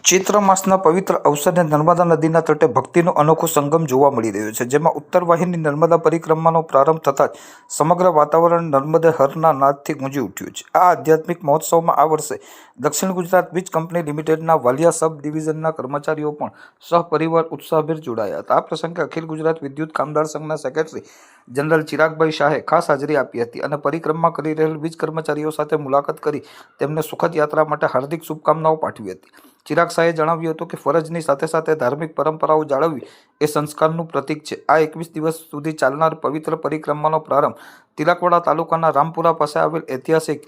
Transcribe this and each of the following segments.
ચૈત્ર માસના પવિત્ર અવસરે નર્મદા નદીના તટે ભક્તિનો અનોખો સંગમ જોવા મળી રહ્યો છે, જેમાં ઉત્તર વાહિની નર્મદા પરિક્રમાનો પ્રારંભ થતાં જ સમગ્ર વાતાવરણ નર્મદે હરના નાદથી ગુંજી ઉઠ્યું છે. આ આધ્યાત્મિક મહોત્સવમાં આ વર્ષે દક્ષિણ ગુજરાત વીજ કંપની લિમિટેડના વાલિયા સબ ડિવિઝનના કર્મચારીઓ પણ સહપરિવાર ઉત્સાહભેર જોડાયા હતા. આ પ્રસંગે અખિલ ગુજરાત વિદ્યુત કામદાર સંઘના સેક્રેટરી જનરલ ચિરાગભાઈ શાહે ખાસ હાજરી આપી હતી અને પરિક્રમા કરી રહેલ વીજ કર્મચારીઓ સાથે મુલાકાત કરી તેમને સુખદ યાત્રા માટે હાર્દિક શુભકામનાઓ પાઠવી હતી. ચિરાગ શાહે જણાવ્યું હતું કે ફરજની સાથે સાથે ધાર્મિક પરંપરાઓ જાળવવી એ સંસ્કારનું પ્રતીક છે. આ 21 દિવસ સુધી ચાલનાર પવિત્ર પરિક્રમાનો પ્રારંભ તિલકવાડા તાલુકાના રામપુરા પાસે આવેલ ઐતિહાસિક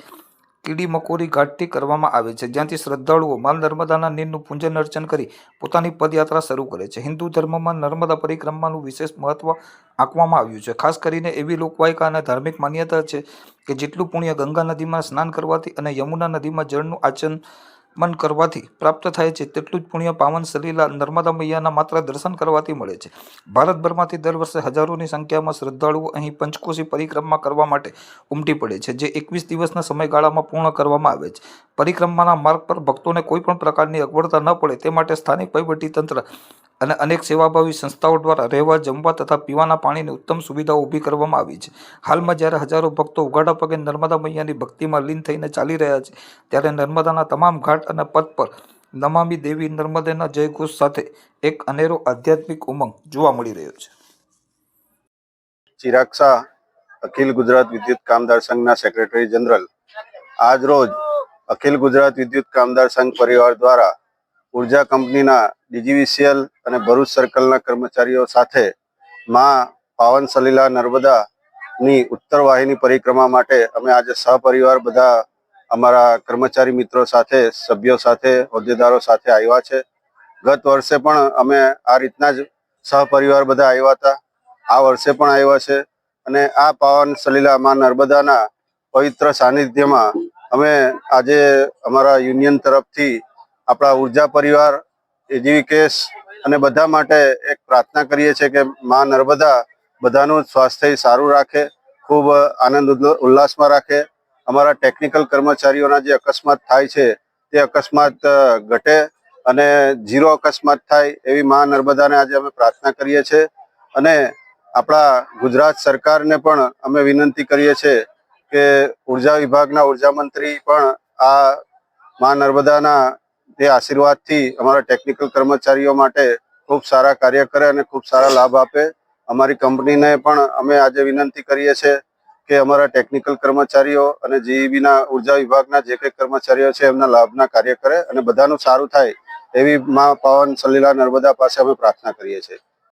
કીડી-મકોરી ઘાટથી કરવામાં આવે છે, જ્યાંથી શ્રદ્ધાળુઓ મા નર્મદાના નીરનું પૂજન અર્ચન કરી પોતાની પદયાત્રા શરૂ કરે છે. હિન્દુ ધર્મમાં નર્મદા પરિક્રમાનું વિશેષ મહત્વ આંકવામાં આવ્યું છે. ખાસ કરીને એવી લોકવાયકા અને ધાર્મિક માન્યતા છે કે જેટલું પુણ્ય ગંગા નદીમાં સ્નાન કરવાથી અને યમુના નદીમાં જળનું આચમન કરવાથી પ્રાપ્ત થાય છે, તેટલું જ પુણ્ય પાવન સલીલા નર્મદા મૈયાના માત્ર દર્શન કરવાથી મળે છે. ભારતભરમાંથી દર વર્ષે હજારોની સંખ્યામાં શ્રદ્ધાળુઓ અહીં પંચકોશી પરિક્રમા કરવા માટે ઉમટી પડે છે, જે 21 દિવસના સમયગાળામાં પૂર્ણ કરવામાં આવે છે. પરિક્રમાના માર્ગ પર ભક્તોને કોઈ પણ પ્રકારની અગવડતા ન પડે તે માટે સ્થાનિક વહીવટીતંત્ર અને અનેક સેવાભાવી સંસ્થાઓ દ્વારા રહેવા, જમવા તથા પીવાના પાણીની ઉત્તમ સુવિધાઓ ઊભી કરવામાં આવી છે. હાલમાં જ્યારે હજારો ભક્તો ઉઘાડા પગે નર્મદા મૈયાની ભક્તિમાં લીન થઈને ચાલી રહ્યા છે, ત્યારે નર્મદાના તમામ ઘાટ અને પથ પર નમામિ દેવી નર્મદેના જયઘોષ સાથે એક અનેરો આધ્યાત્મિક ઉમંગ જોવા મળી રહ્યો છે. ચિરાગ શાહ, અખિલ ગુજરાત વિદ્યુત કામદાર સંઘના સેક્રેટરી જનરલ, આજ રોજ અખિલ ગુજરાત વિદ્યુત કામદાર સંઘ પરિવાર દ્વારા ઉર્જા કંપનીના ડીજીવીસીએલ અને ભરૂચ સર્કલના કર્મચારીઓ સાથે માં પાવન સલીલા નર્મદાની ઉત્તર વાહિની પરિક્રમા માટે અમે આજે સહપરિવાર બધા અમારા કર્મચારી મિત્રો સાથે, સભ્યો સાથે, હોદ્દેદારો સાથે આવ્યા છે. ગત વર્ષે પણ અમે આ રીતના જ સહપરિવાર બધા આવ્યા હતા. આ વર્ષે પણ આવ્યા છે અને આ પાવન સલીલા માં નર્મદાના પવિત્ર સાનિધ્યમાં અમે આજે અમારા યુનિયન તરફથી આપણા ઉર્જા પરિવાર, એજીવીકેસ અને બધા માટે એક પ્રાર્થના કરીએ છીએ કે માં નર્મદા બધાનું સ્વાસ્થ્ય સારું રાખે, ખૂબ આનંદ ઉલ્લાસમાં રાખે. અમારા ટેકનિકલ કર્મચારીઓના જે અકસ્માત થાય છે તે અકસ્માત ઘટે અને 0 અકસ્માત થાય એવી માં નર્મદાને આજે અમે પ્રાર્થના કરીએ છીએ. અને આપણા ગુજરાત સરકારને પણ અમે વિનંતી કરીએ છીએ કે ઉર્જા વિભાગના ઉર્જા મંત્રી પણ આ માં નર્મદાના તે આશીર્વાદથી અમારા ટેકનિકલ કર્મચારીઓ માટે ખૂબ સારા કાર્ય કરે અને ખૂબ સારા લાભ આપે. અમારી કંપનીને પણ અમે આજે વિનંતી કરીએ છીએ કે અમારા ટેકનિકલ કર્મચારીઓ અને જીઈબીના ઉર્જા વિભાગના જે કંઈ કર્મચારીઓ છે એમના લાભના કાર્ય કરે અને બધાનું સારું થાય એવી માં પાવન સલીલા નર્મદા પાસે અમે પ્રાર્થના કરીએ છીએ.